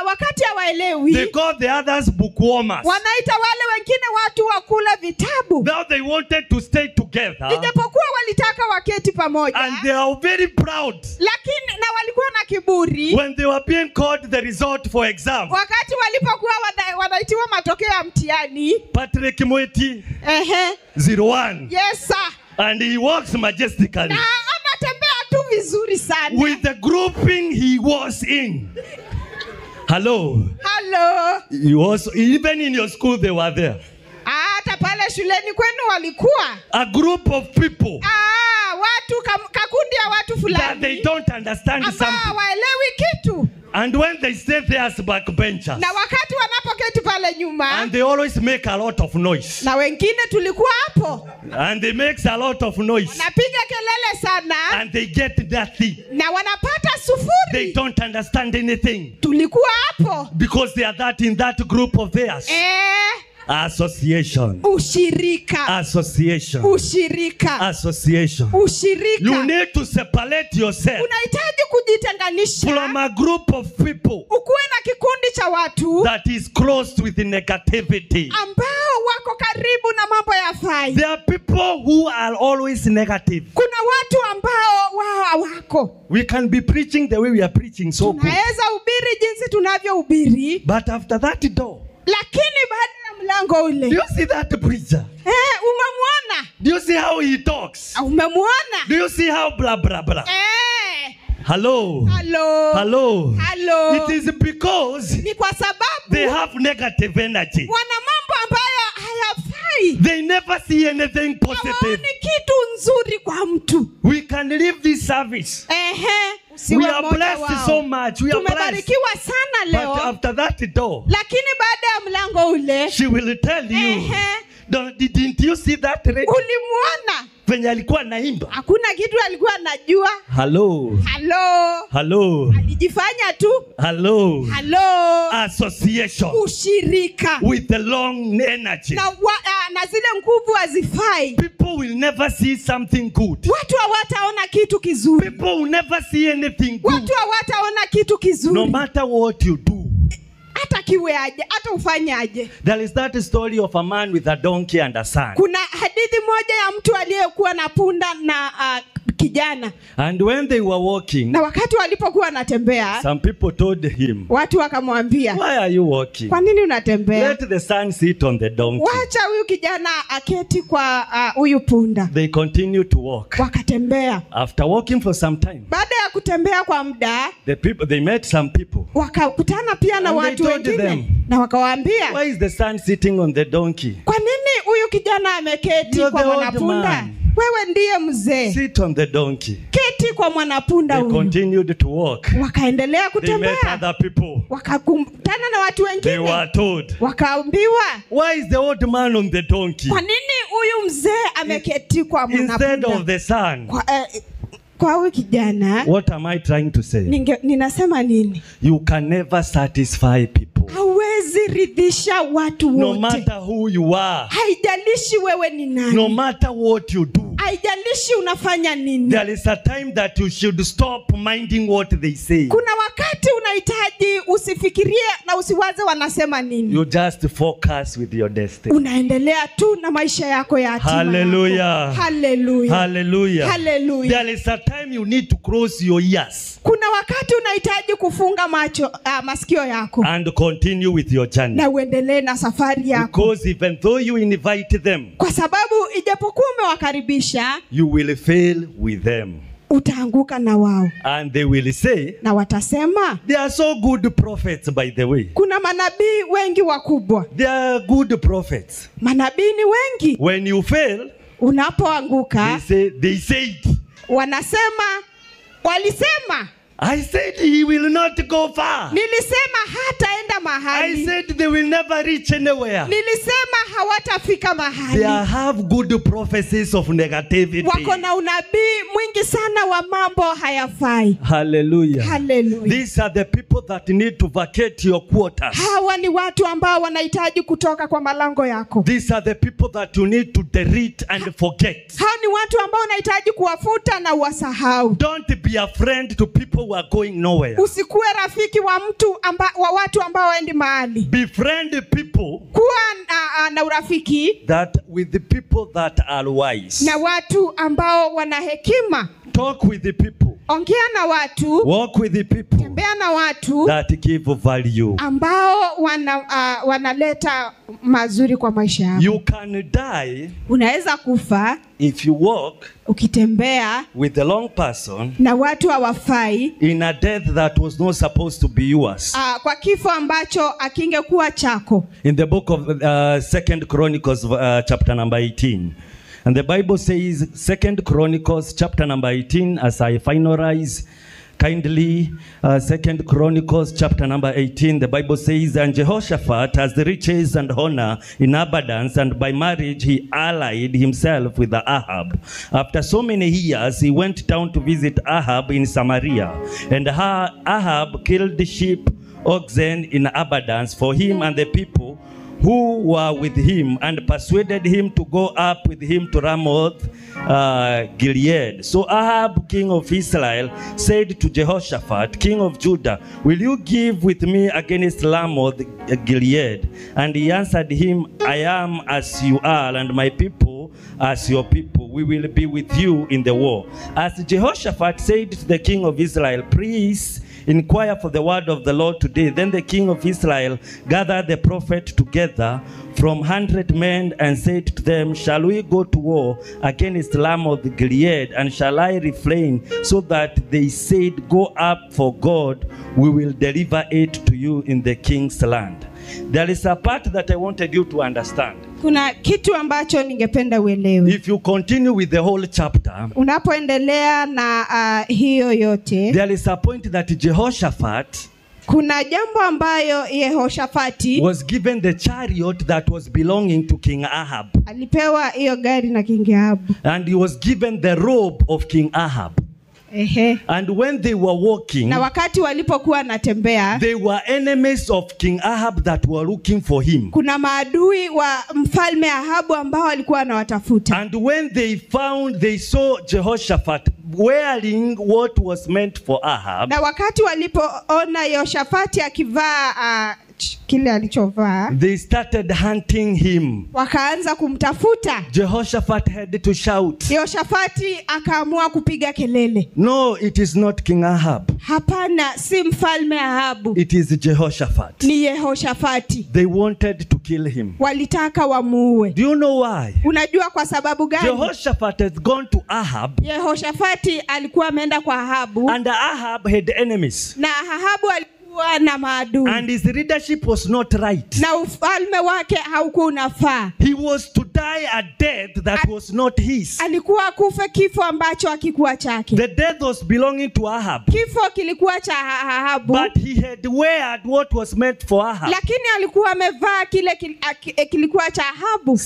wakati hawaelewi, they call the others bookwormers. Wanaita wale wengine watu wa kula vitabu. Now they wanted to stay together. Ijapokuwa walitaka waketi pamoja. And they are very proud. Lakini na walikuwa na kiburi. When they were being called the result for exam. Wakati walipokuwa wanaitiwa matokeo ya mtihani. Patrick Mweti. 01. Yes sir. And he walks majestically. Na anatembea tu vizuri sana. With the grouping he was in. Hello. Hello. He was, even in your school they were there. Hata pale shuleni kwenu walikuwa. A group of people. Watu kakundi ya watu fulani. That they don't understand something. Waelewi kitu. And when they stay there as backbenchers. Na wakati wanapoketi pale nyuma. And they always make a lot of noise. Na wengine tulikuwa hapo. And they make a lot of noise. Wanapiga kelele sana. And they get nothing. Na wanapata sufuri. They don't understand anything. Tulikuwa hapo. Because they are that in that group of theirs. Association. Ushirika. Association. Ushirika. Association. Ushirika. You need to separate yourself. Unahitaji kujitenganisha. From a group of people. Ukuwe na kikundi cha watu. That is closed with negativity. Ambao wako karibu na mambo ya fai. There are people who are always negative. Kuna watu ambao wao wako. We can be preaching the way we are preaching so good. Tunaweza hubiri jinsi tunavyohubiri. But after that door. Lakini baada ya mlango ule. Do you see that preacher? Umemwona? Do you see how he talks? Umemwona? Do you see how blah blah blah? Hello. Hello. Hello. Hello. It is because ni kwa sababu they have negative energy. Wana mambo ambayo hayafai. hawafai. They never see anything positive. Hawaoni kitu nzuri kwa mtu. We can leave this service. We are blessed so much. We are blessed. Tumebarikiwa sana leo. But after that door, Lakini baada ya mlango ule, she will tell you, didn't you see that lady? Ulimuona? Venye alikuwa naimba. Hakuna kitu alikuwa anajua. Hello. Hello. Hello. Alijifanya tu. Hello. Hello. Association. Ushirika. With the long energy. Na zile nguvu hazifai. People will never see something good. Watu hawataona kitu kizuri. People will never see anything good. Watu hawataona kitu kizuri. No matter what you do. Hata kiwe aje, hata ufanye aje. There is that story of a man with a donkey and a son. Kuna hadithi moja ya mtu aliyekuwa na punda na kijana. And when they were walking, na wakati walipokuwa wanatembea, some people told him, watu wakamwambia, why are you walking? Kwa nini unatembea? Let the son sit on the donkey. Wacha huyu kijana aketi kwa huyu punda. They continued to walk. Wakatembea. After walking for some time, baada ya kutembea kwa muda, they met some people. Wakakutana pia na watu wengine. Na wakawaambia, why is the son sitting on the donkey? Kwa nini huyu kijana ameketi kwa mwanapunda? Wewe ndiye mzee. Sit on the donkey. Keti kwa mwanapunda huyu. They continued to walk. Wakaendelea kutembea. They met other people. Wakakutana na watu wengine. They were told. Wakaambiwa, why is the old man on the donkey? Kwa nini huyu mzee ameketi kwa mwanapunda? Instead of the son. Kwa huyu kijana. What am I trying to say? Ninasema nini? You can never satisfy people. Hauwezi ridhisha watu wote. No matter who you are. Haijalishi wewe ni nani. No matter what you do. Haijalishi unafanya nini. There is a time that you should stop minding what they say. Kuna wakati unahitaji usifikirie na usiwaze wanasema nini. You just focus with your destiny. Unaendelea tu na maisha yako ya hatima. Hallelujah. Hallelujah. Hallelujah. Hallelujah. There is a time you need to close your ears. Kuna wakati unahitaji kufunga masikio yako. And continue with your journey. Na uendelee na safari yako. Because even though you invite them, kwa sababu ijapokuwa umewakaribisha, you will fail with them. Utaanguka na wao. And they will say, na watasema, they are so good prophets, by the way. Kuna manabii wengi wakubwa. They are good prophets. Manabii ni wengi. When you fail, unapoanguka, they said. Wanasema, walisema. I said he will not go far. Nilisema hataenda mahali. I said they will never reach anywhere. Nilisema hawatafika mahali. They have good prophecies of negativity. Wako na unabii mwingi sana wa mambo hayafai. Hallelujah. Hallelujah. These are the people that need to vacate your quarters. Hawa ni watu ambao wanahitaji kutoka kwa malango yako. These are the people that you need to delete and forget. Hawa ni watu ambao unahitaji kuwafuta na uwasahau. Don't be a friend to people who are going nowhere. Usikuwe rafiki wa watu ambao waendi mahali. Befriend people. Kuwa na urafiki that with the people that are wise. Na watu ambao wana hekima. Talk with the people. Ongea na watu. Walk with the people. Tembea na watu that give value. Ambao wanaleta mazuri kwa maisha yako. You can die. Unaweza kufa if you walk ukitembea with the wrong person na watu hawafai in a death that was not supposed to be yours. Kwa kifo ambacho akingekuwa chako. In the book of 2 Chronicles chapter number 18. And the Bible says, 2 Chronicles chapter number 18, as I finalize kindly, 2 Chronicles chapter number 18, the Bible says, and Jehoshaphat has the riches and honor in abundance, and by marriage he allied himself with Ahab. After so many years, he went down to visit Ahab in Samaria, and Ahab killed the sheep, oxen in abundance for him and the people who were with him, and persuaded him to go up with him to Ramoth Gilead. So Ahab, king of Israel, said to Jehoshaphat, king of Judah, will you give with me against Ramoth Gilead? And he answered him, I am as you are, and my people as your people. We will be with you in the war. As Jehoshaphat said to the king of Israel, please inquire for the word of the Lord today. Then the king of Israel gathered the prophet together from 100 men and said to them, shall we go to war against Ramoth Gilead? And shall I refrain? So that they said, go up, for God, we will deliver it to you in the king's land. There is a part that I wanted you to understand. Kuna kitu ambacho ningependa uelewe. If you continue with the whole chapter, Unapoendelea na hiyo yote, there is a point that Jehoshaphat kuna jambo ambayo Yehoshafati was given the chariot that was belonging to King Ahab. alipewa hiyo gari na King Ahab. And he was given the robe of King Ahab. And when they were walking, Na wakati walipokuwa wanatembea, they were enemies of King Ahab that were looking for him. kuna maadui wa mfalme Ahabu ambao walikuwa wanawatafuta. And when they saw Jehoshaphat wearing what was meant for Ahab, Na wakati walipoona Yehoshafati akivaa kile alichovaa, they started hunting him. wakaanza kumtafuta. Jehoshaphat had to shout, Yehoshafati akaamua kupiga kelele, "No, it is not King Ahab. hapana, si mfalme Ahabu, It is Jehoshaphat." ni Yehoshafati. They wanted to kill him. Walitaka wamuue. Do you know why? Unajua kwa sababu gani? Jehoshaphat had gone to Ahab, Yehoshafati alikuwa ameenda kwa Ahabu, and Ahab had enemies. na Ahabu alikuwa na maadui, And his leadership was not right. na ufalme wake haukuwa unafaa. He was to die a death that was not his. Alikuwa kufa kifo ambacho hakikuwa chake. The death was belonging to Ahab. Kifo kilikuwa cha Ahabu, But he had weared what was meant for Ahab. lakini alikuwa amevaa kile kilikuwa cha Ahabu.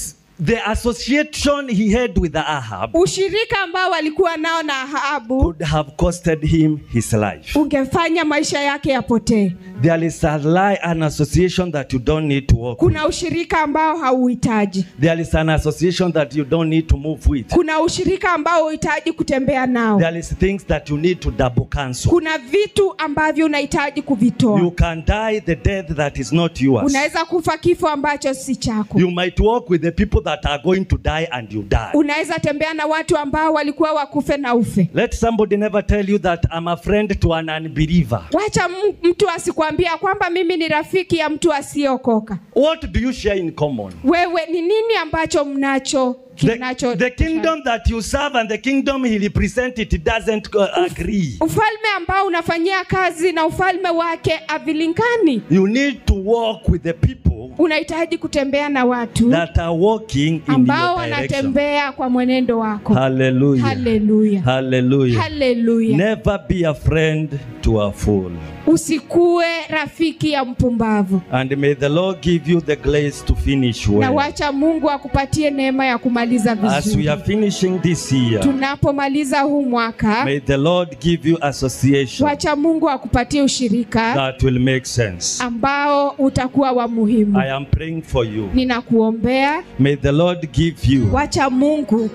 The association he had with Ahab Ushirika ambao walikuwa nao na Ahabu could have costed him his life. ungefanya maisha yake yapotee. There is an association that you don't need to work with. Kuna ushirika ambao hauhitaji. There is an association that you don't need to move with. Kuna ushirika ambao unahitaji kutembea nao. There is things that you need to double cancel. Kuna vitu ambavyo unahitaji kuvitoa. You can die the death that is not yours. Unaweza kufa kifo ambacho si chako. You might walk with the people that are going to die and you die. Unaweza tembea na watu ambao walikuwa wakufe na ufe. Let somebody never tell you that I'm a friend to an unbeliever. Wacha mtu asikwambia kwamba mimi ni rafiki ya mtu asiyeokoka. What do you share in common? Wewe ni nini ambacho mnacho? The kingdom that you serve and the kingdom he represents, it doesn't agree. Ufalme ambao unafanyia kazi na ufalme wake avilingani. You need to walk with the people Unahitaji kutembea na watu that are walking in ambao your direction. wanatembea kwa mwenendo wako. Hallelujah. Hallelujah. Hallelujah. Hallelujah. Never be a friend to a fool. Usikue rafiki ya mpumbavu. And may the Lord give you the grace to finish well. Na wacha Mungu akupatie neema ya kumaliza vizuri. As we are finishing this year, tunapomaliza huu mwaka, may the Lord give you association wacha Mungu akupatie ushirika that will make sense. ambao utakuwa wa muhimu. I am praying for you. Ninakuombea. May the Lord give you. Wacha Mungu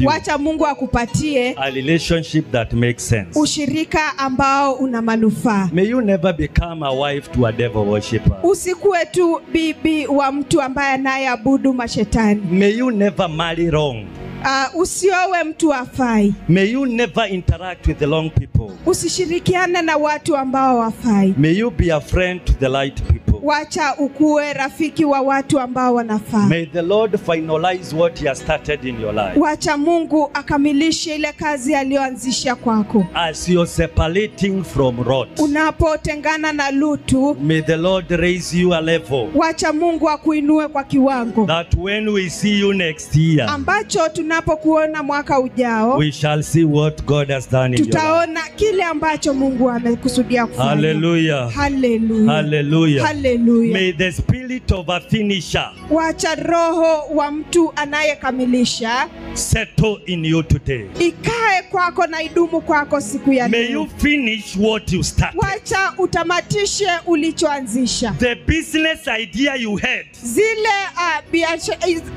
wacha Mungu akupatie a relationship that makes sense. Ushirika ambao una manufaa. May you never become a wife to a devil worshipper. Usikue tu bibi wa mtu ambaye anayeabudu mashetani. May you never marry wrong. Usiowe mtu afai. May you never interact with the wrong people. Usishirikiane na watu ambao wafai. May you be a friend to the light people. Wacha ukue rafiki wa watu ambao wanafaa. May the Lord finalize what he has started in your life. Wacha Mungu akamilishe ile kazi aliyoanzisha kwako. As you are separating from Lot, unapotengana na Lutu, may the Lord raise you a level. Wacha Mungu akuinue kwa kiwango. That when we see you next year, ambacho tunapokuona mwaka ujao, we shall see what God has done in your life. Tutaona kile ambacho Mungu amekusudia kufanya. Hallelujah. Hallelujah. Hallelujah. Hallelujah. May the spirit of a finisher, wacha roho wa mtu anayekamilisha, settle in you today. Ikae kwako na idumu kwako siku ya leo. May you finish what you started. Wacha utamatishe ulichoanzisha. The business idea you had, zile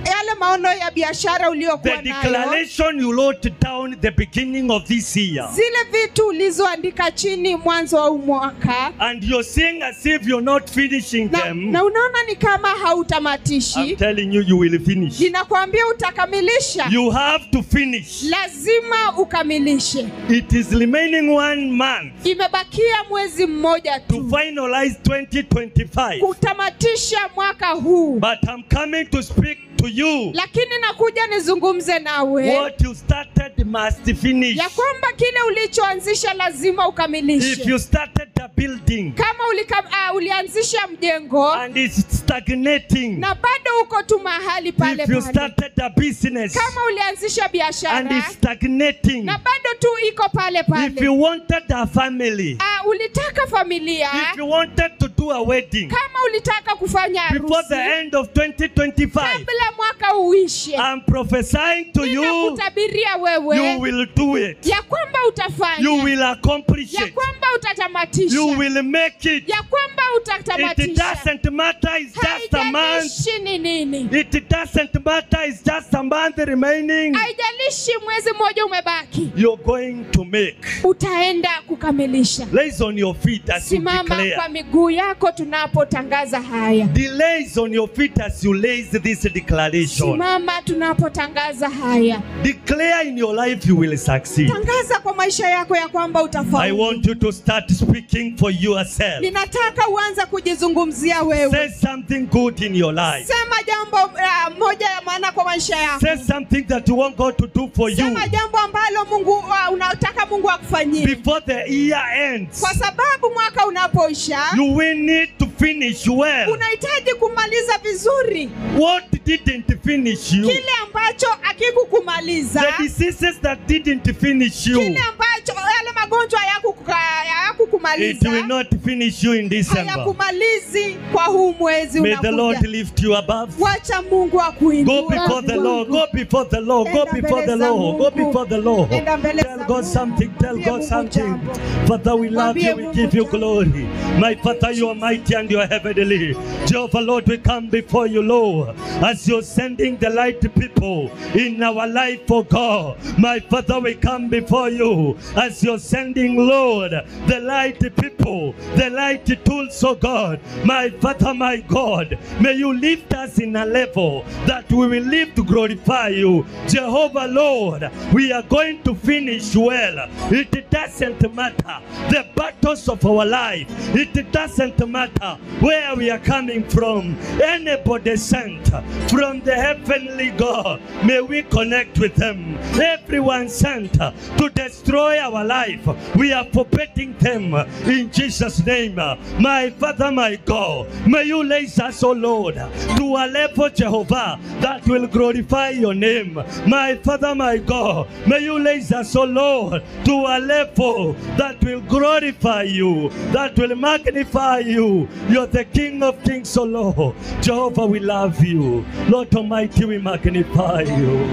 yale maono ya biashara uliyokuwa nayo, the declaration you wrote down the beginning of this year, zile vitu ulizoandika chini mwanzo wa mwaka, and you're saying as if you're not finishing them. Na unaona ni kama hautamatishi. I'm telling you, you will finish. Ninakwambia utakamilisha. You have to finish. Lazima ukamilishe. It is remaining 1 month. Imebakia mwezi mmoja tu. To finalize 2025. Kutamatisha mwaka huu. But I'm coming to speak to you. Lakini nakuja nizungumze nawe. What you started must finish. Ya kwamba kile ulichoanzisha lazima ukamilishe. If you started a building kama ulianzisha mjengo and it's stagnating, na bado uko tu mahali pale if you pale, started a business kama ulianzisha and biashara it's stagnating, na bado tu iko pale if you pale, wanted a family, ulitaka familia, if you wanted to do a wedding kama ulitaka kufanya before the harusi end of 2025, kabla mwaka uishe, I'm prophesying to you, ninakutabiria wewe you will do it. ya kwamba utafanya, You will accomplish ya it. kwamba utatamatisha, You will make it. ya kwamba It utatamatisha. doesn't matter, it's just a month. Haijalishi ni nini, It doesn't matter, it's just a month remaining. haijalishi mwezi mmoja umebaki, You're going to make. utaenda kukamilisha. Lays on your feet as you Simama kwa declare. miguu yako tunapotangaza haya. Delays on your feet as you lays this declaration. Simama tunapotangaza haya. Declare in your life you will succeed. Tangaza kwa maisha yako ya kwamba I utafaulu. want you to start speaking for yourself. Ninataka uanze kujizungumzia wewe. Say something good in your life. Sema jambo moja ya maana kwa maisha yako. Say something that you want God to do for you Sema jambo ambalo Mungu unataka Mungu akufanyie. before the year ends. Kwa sababu mwaka unapoisha, You will need to finish well. unahitaji kumaliza vizuri What didn't finish you? kile ambacho hakikukumaliza, The diseases that didn't finish you, kile ambacho yale magonjwa hayakukumaliza, it will not finish you in December. hayakumalizi kwa huu mwezi May the Lord unakuja. lift you above. Wacha Mungu akuinue. Go before the Lord. Go before the Lord. Go before the Lord. Go before the Lord. Tell God something. Tell God something. Father, we love you. We give you glory. My Father, you are mighty and you are heavenly. Jehovah, Lord, we come before you, Lord, as you're sending the light people in our life, oh God. My Father, we come before you as you're sending, Lord, the light people, the light tools, oh God. My Father, my God, may you lift us in a level that we will live to glorify you. Jehovah, Lord, we are going to finish well. It doesn't matter the battles of our life. It doesn't matter where we are coming from. Anybody sent from the heavenly God, may we connect with them. Everyone sent to destroy our life, we are forbidding them in Jesus' name. My Father, my God, may you raise us, oh Lord, to a level, Jehovah, that will glorify your name. My Father, my God, may you raise us, oh Lord, to a level that will glorify you, that will magnify you. You're the King of Kings, oh Lord. Jehovah, we love you. Lord Almighty, we magnify you.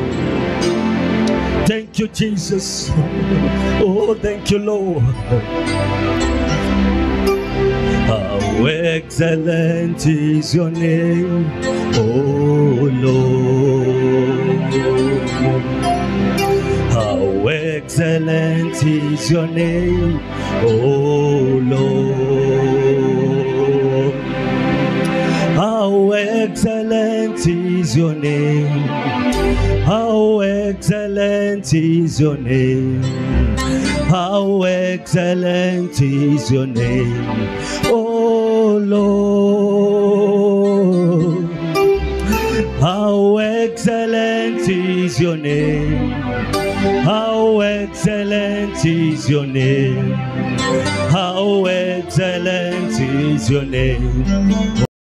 Thank you, Jesus. Oh, thank you, Lord. How excellent is your name, oh Lord. How excellent is your name, oh Lord. How excellent is your name. How excellent is your name. How excellent is your name, oh Lord. How excellent is your name. How excellent is your name. How excellent is your name.